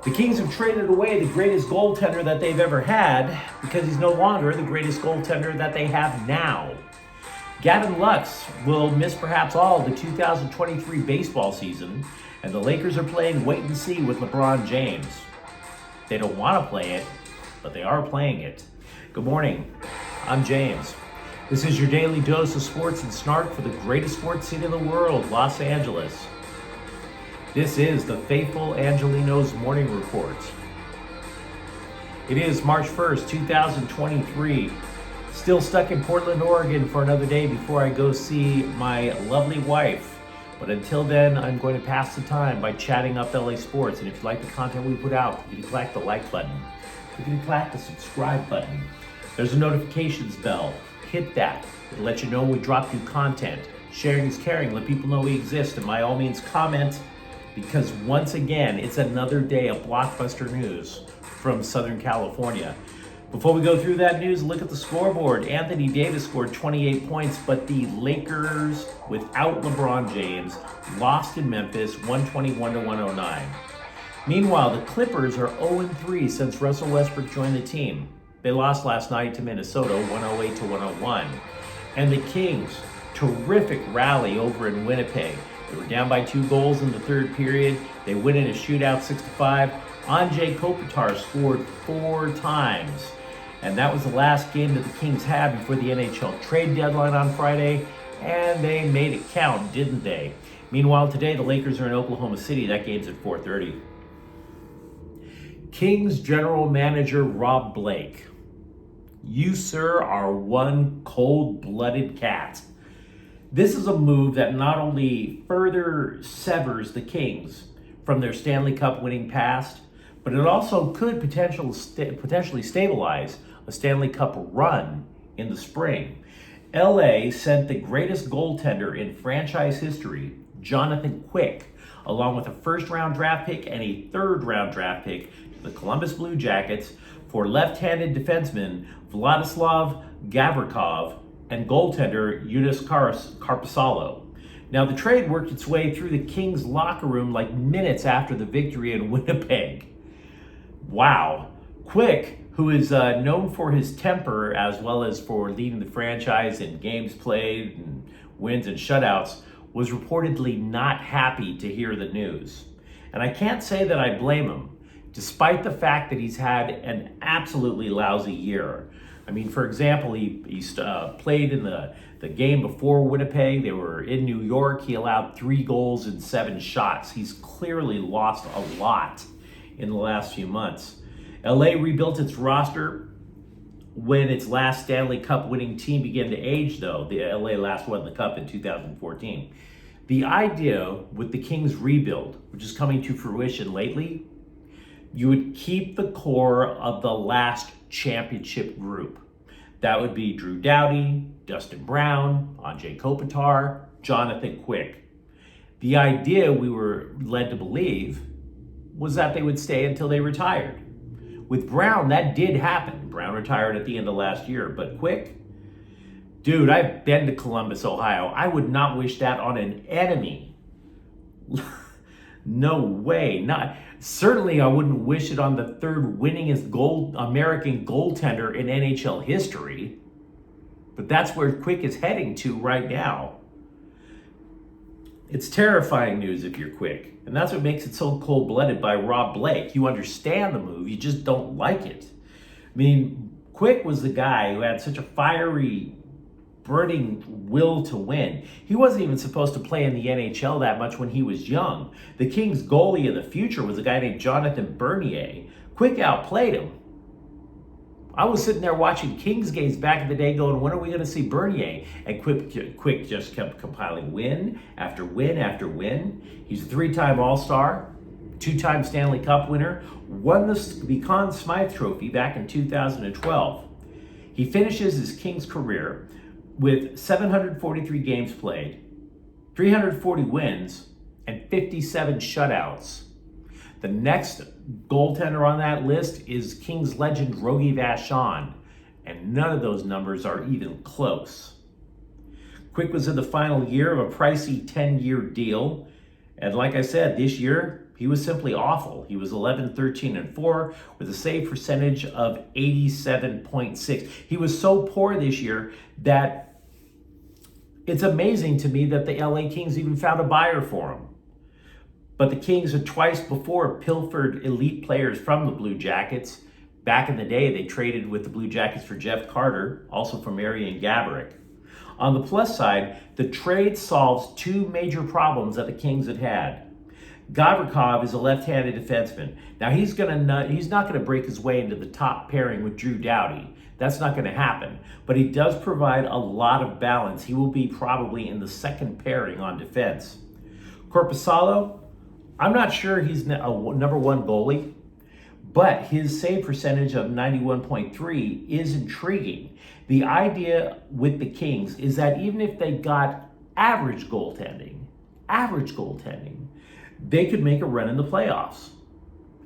The Kings have traded away the greatest goaltender that they've ever had because he's no longer the greatest goaltender that they have now. Gavin Lux will miss perhaps all of the 2023 baseball season, and the Lakers are playing wait and see with LeBron James. They don't want to play it, but they are playing it. Good morning, I'm James. This is your daily dose of sports and snark for the greatest sports city in the world, Los Angeles. This is the faithful Angelenos morning report. It is March 1st, 2023. Still stuck in Portland, Oregon for another day before I go see my lovely wife. But until then, I'm going to pass the time by chatting up LA sports. And if you like the content we put out, you can click the like button. You can click the subscribe button. There's a notifications bell. Hit that. It'll let you know when we drop new content. Sharing is caring. Let people know we exist. And by all means, comment. Because once again, it's another day of blockbuster news from Southern California. Before we go through that news, look at the scoreboard. Anthony Davis scored 28 points, but the Lakers, without LeBron James, lost in Memphis 121-109. Meanwhile, the Clippers are 0-3 since Russell Westbrook joined the team. They lost last night to Minnesota 108-101. And the Kings, terrific rally over in Winnipeg. They were down by 2 goals in the third period. They win in a shootout 6-5. Angelino Kopitar scored 4 times. And that was the last game that the Kings had before the NHL trade deadline on Friday. And they made it count, didn't they? Meanwhile, today the Lakers are in Oklahoma City. That game's at 4:30. Kings general manager Rob Blake. You, sir, are one cold-blooded cat. This is a move that not only further severs the Kings from their Stanley Cup winning past, but it also could potentially stabilize a Stanley Cup run in the spring. LA sent the greatest goaltender in franchise history, Jonathan Quick, along with a first-round draft pick and a third-round draft pick to the Columbus Blue Jackets for left-handed defenseman Vladislav Gavrikov and goaltender Juraj Korpisalo. Now, the trade worked its way through the Kings locker room like minutes after the victory in Winnipeg. Wow. Quick, who is known for his temper as well as for leading the franchise in games played and wins and shutouts, was reportedly not happy to hear the news. And I can't say that I blame him, despite the fact that he's had an absolutely lousy year. I mean, for example, he played in the game before Winnipeg. They were in New York. He allowed 3 goals and 7 shots. He's clearly lost a lot in the last few months. LA rebuilt its roster when its last Stanley Cup winning team began to age, though. The LA last won the Cup in 2014. The idea with the Kings rebuild, which is coming to fruition lately, you would keep the core of the last championship group. That would be Drew Doughty, Dustin Brown, Angelino Kopitar, Jonathan Quick. The idea we were led to believe was that they would stay until they retired. With Brown, that did happen. Brown retired at the end of last year, but Quick, dude, I've been to Columbus, Ohio. I would not wish that on an enemy. No way. Certainly, I wouldn't wish it on the third winningest American goaltender in NHL history. But that's where Quick is heading to right now. It's terrifying news if you're Quick. And that's what makes it so cold-blooded by Rob Blake. You understand the move, you just don't like it. I mean, Quick was the guy who had such a fiery, burning will to win. He wasn't even supposed to play in the NHL that much when he was young. The Kings goalie of the future was a guy named Jonathan Bernier. Quick outplayed him. I was sitting there watching Kings games back in the day going, when are we going to see Bernier? And Quick just kept compiling win after win after win. He's a 3-time All-Star, 2-time Stanley Cup winner, won the Conn Smythe Trophy back in 2012. He finishes his Kings career with 743 games played, 340 wins, and 57 shutouts. The next goaltender on that list is Kings legend Rogie Vachon, and none of those numbers are even close. Quick was in the final year of a pricey 10-year deal, and like I said, this year, He was simply awful. He was 11-13-4 with a save percentage of 87.6. He was so poor this year that it's amazing to me that the LA Kings even found a buyer for him. But the Kings had twice before pilfered elite players from the Blue Jackets. Back in the day, they traded with the Blue Jackets for Jeff Carter, also from Marian Gaborik. On the plus side, the trade solves two major problems that the Kings had. Gavrikov is a left-handed defenseman. Now he's not going to break his way into the top pairing with Drew Doughty. That's not going to happen. But he does provide a lot of balance. He will be probably in the second pairing on defense. Korpisalo, I'm not sure he's a number one goalie, but his save percentage of 91.3 is intriguing. The idea with the Kings is that even if they got average goaltending, they could make a run in the playoffs.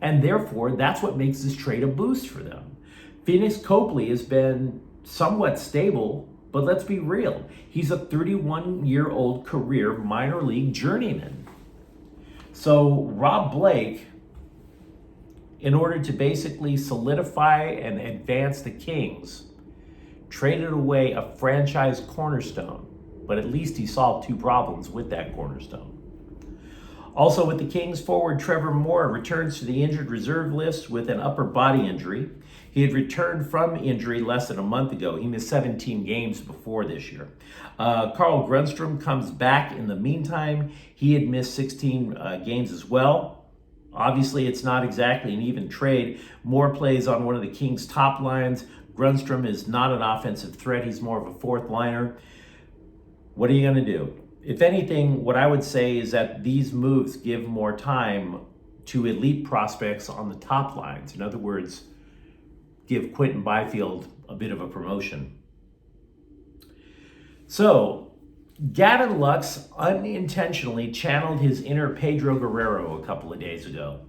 And therefore, that's what makes this trade a boost for them. Phoenix Copley has been somewhat stable, but let's be real. He's a 31-year-old career minor league journeyman. So Rob Blake, in order to basically solidify and advance the Kings, traded away a franchise cornerstone, but at least he solved two problems with that cornerstone. Also with the Kings, forward Trevor Moore returns to the injured reserve list with an upper body injury. He had returned from injury less than a month ago. He missed 17 games before this year. Carl Grundstrom comes back in the meantime. He had missed 16 games as well. Obviously, it's not exactly an even trade. Moore plays on one of the Kings' top lines. Grundstrom is not an offensive threat. He's more of a fourth liner. What are you going to do? If anything, what I would say is that these moves give more time to elite prospects on the top lines. In other words, give Quentin Byfield a bit of a promotion. So, Gavin Lux unintentionally channeled his inner Pedro Guerrero a couple of days ago.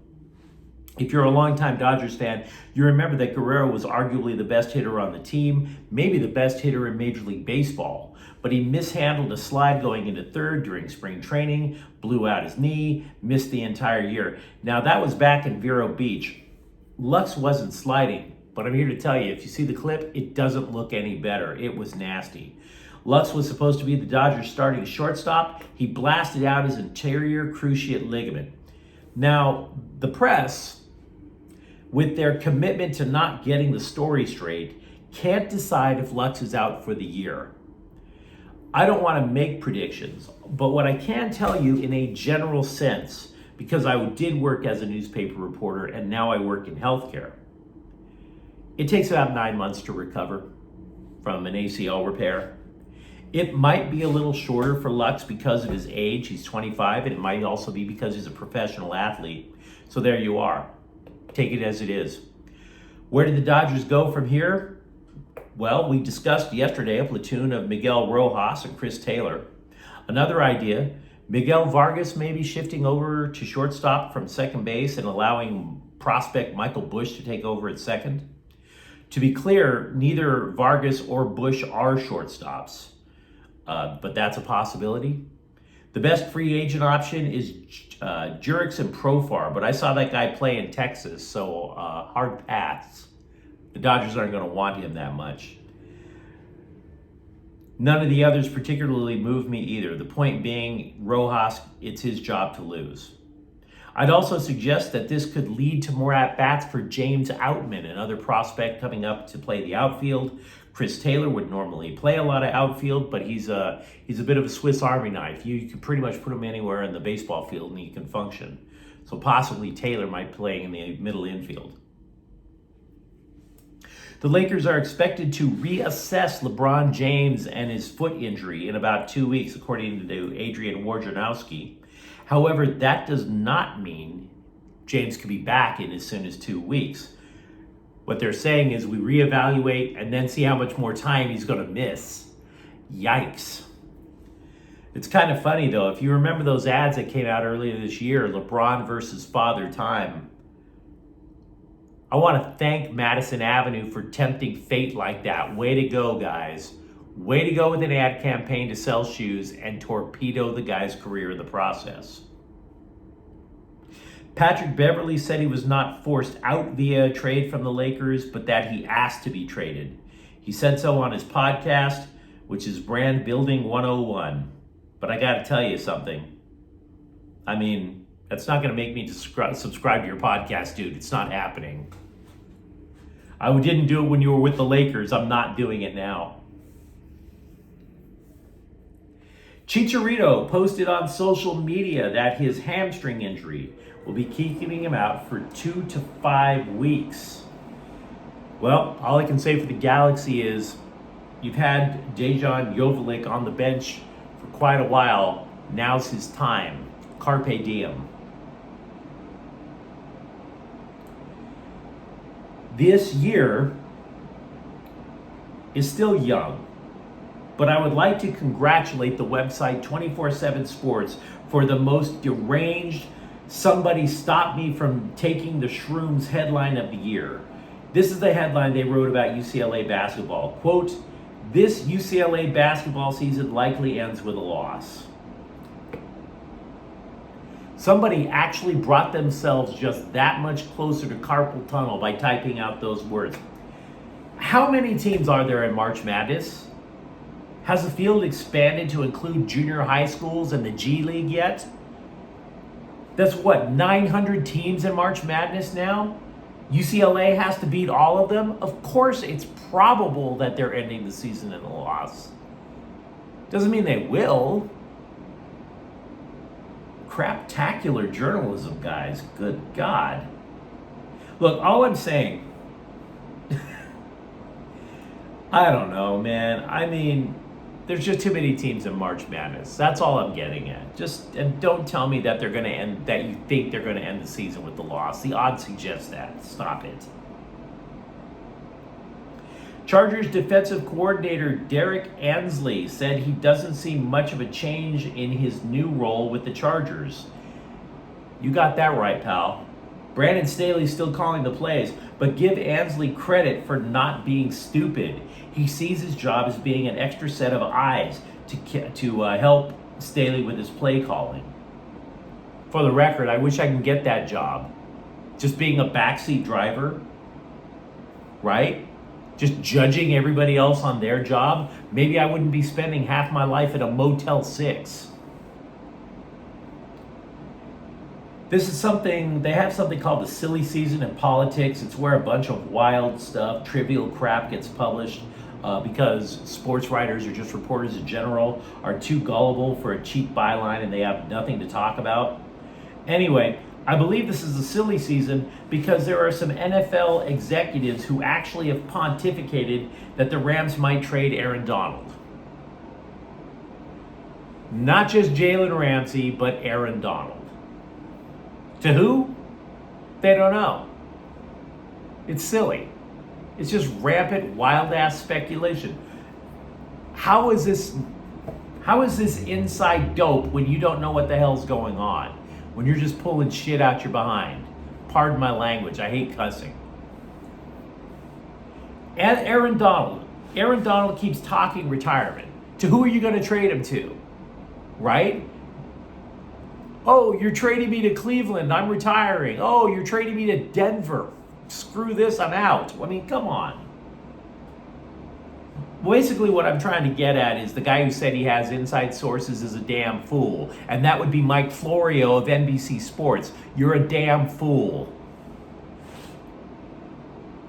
If you're a longtime Dodgers fan, you remember that Guerrero was arguably the best hitter on the team, maybe the best hitter in Major League Baseball. But he mishandled a slide going into third during spring training, blew out his knee, missed the entire year. Now that was back in Vero Beach. Lux wasn't sliding, but I'm here to tell you, if you see the clip, it doesn't look any better. It was nasty. Lux was supposed to be the Dodgers' starting shortstop. He blasted out his anterior cruciate ligament. Now, the press, with their commitment to not getting the story straight, can't decide if Lux is out for the year. I don't want to make predictions, but what I can tell you in a general sense, because I did work as a newspaper reporter and now I work in healthcare, it takes about 9 months to recover from an ACL repair. It might be a little shorter for Lux because of his age. He's 25, and it might also be because he's a professional athlete. So there you are. Take it as it is. Where did the Dodgers go from here? Well, we discussed yesterday a platoon of Miguel Rojas and Chris Taylor. Another idea, Miguel Vargas may be shifting over to shortstop from second base and allowing prospect Michael Busch to take over at second. To be clear, neither Vargas or Busch are shortstops, but that's a possibility. The best free agent option is Jurickson Profar, but I saw that guy play in Texas, so hard pass. The Dodgers aren't going to want him that much. None of the others particularly move me either. The point being, Rojas, it's his job to lose. I'd also suggest that this could lead to more at-bats for James Outman, another prospect coming up to play the outfield. Chris Taylor would normally play a lot of outfield, but he's a bit of a Swiss Army knife. You can pretty much put him anywhere in the baseball field and he can function. So possibly Taylor might play in the middle infield. The Lakers are expected to reassess LeBron James and his foot injury in about 2 weeks, according to Adrian Wojnarowski. However, that does not mean James could be back in as soon as 2 weeks. What they're saying is we reevaluate and then see how much more time he's going to miss. Yikes. It's kind of funny, though. If you remember those ads that came out earlier this year, LeBron versus Father Time, I want to thank Madison Avenue for tempting fate like that. Way to go, guys. Way to go with an ad campaign to sell shoes and torpedo the guy's career in the process. Patrick Beverley said he was not forced out via trade from the Lakers, but that he asked to be traded. He said so on his podcast, which is Brand Building 101. But I got to tell you something. I mean, that's not going to make me subscribe to your podcast, dude. It's not happening. I didn't do it when you were with the Lakers. I'm not doing it now. Chicharito posted on social media that his hamstring injury will be keeping him out for 2 to 5 weeks. Well, all I can say for the Galaxy is you've had Dejan Joveljic on the bench for quite a while. Now's his time. Carpe diem. This year is still young, but I would like to congratulate the website 24/7 Sports for the most deranged "somebody stop me from taking the shrooms" headline of the year. This is the headline they wrote about UCLA basketball. Quote, "This UCLA basketball season likely ends with a loss." Somebody actually brought themselves just that much closer to carpal tunnel by typing out those words. How many teams are there in March Madness? Has the field expanded to include junior high schools and the G League yet? That's what, 900 teams in March Madness now? UCLA has to beat all of them? Of course, it's probable that they're ending the season in a loss. Doesn't mean they will. Craptacular journalism, guys. Good God. Look, all I'm saying, I don't know, man. I mean, there's just too many teams in March Madness. That's all I'm getting at. And don't tell me that they're going to end, that you think they're going to end the season with the loss. The odds suggest that. Stop it. Chargers defensive coordinator Derek Ansley said he doesn't see much of a change in his new role with the Chargers. You got that right, pal. Brandon Staley's still calling the plays, but give Ansley credit for not being stupid. He sees his job as being an extra set of eyes to help Staley with his play calling. For the record, I wish I can get that job. Just being a backseat driver, right? Just judging everybody else on their job. Maybe I wouldn't be spending half my life at a Motel 6. This is something, they have something called the silly season in politics. It's where a bunch of wild stuff, trivial crap gets published because sports writers or just reporters in general are too gullible for a cheap byline and they have nothing to talk about. Anyway, I believe this is a silly season because there are some NFL executives who actually have pontificated that the Rams might trade Aaron Donald. Not just Jalen Ramsey, but Aaron Donald. To who? They don't know. It's silly. It's just rampant, wild-ass speculation. How is this inside dope when you don't know what the hell's going on? When you're just pulling shit out your behind. Pardon my language, I hate cussing. And Aaron Donald keeps talking retirement. To who are you going to trade him to? Right? Oh, you're trading me to Cleveland, I'm retiring. Oh, you're trading me to Denver. Screw this, I'm out. I mean, come on. Basically, what I'm trying to get at is the guy who said he has inside sources is a damn fool. And that would be Mike Florio of NBC Sports. You're a damn fool.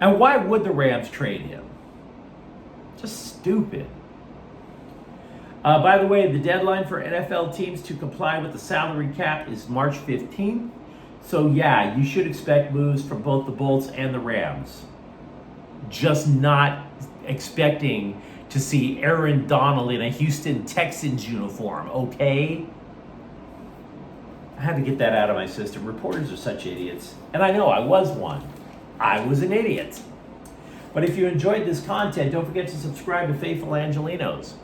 And why would the Rams trade him? Just stupid. By the way, the deadline for NFL teams to comply with the salary cap is March 15th. So yeah, you should expect moves from both the Bolts and the Rams. Just not expecting to see Aaron Donald in a Houston Texans uniform, okay? I had to get that out of my system. Reporters are such idiots. And I know, I was one. I was an idiot. But if you enjoyed this content, don't forget to subscribe to Faithful Angelenos.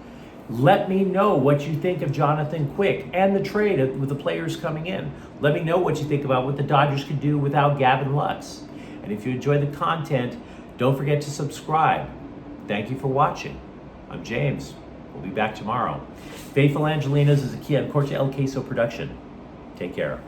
Let me know what you think of Jonathan Quick and the trade with the players coming in. Let me know what you think about what the Dodgers could do without Gavin Lux. And if you enjoy the content, don't forget to subscribe. Thank you for watching. I'm James. We'll be back tomorrow. Faithful Angelenos is a Kia and Corte El Queso production. Take care.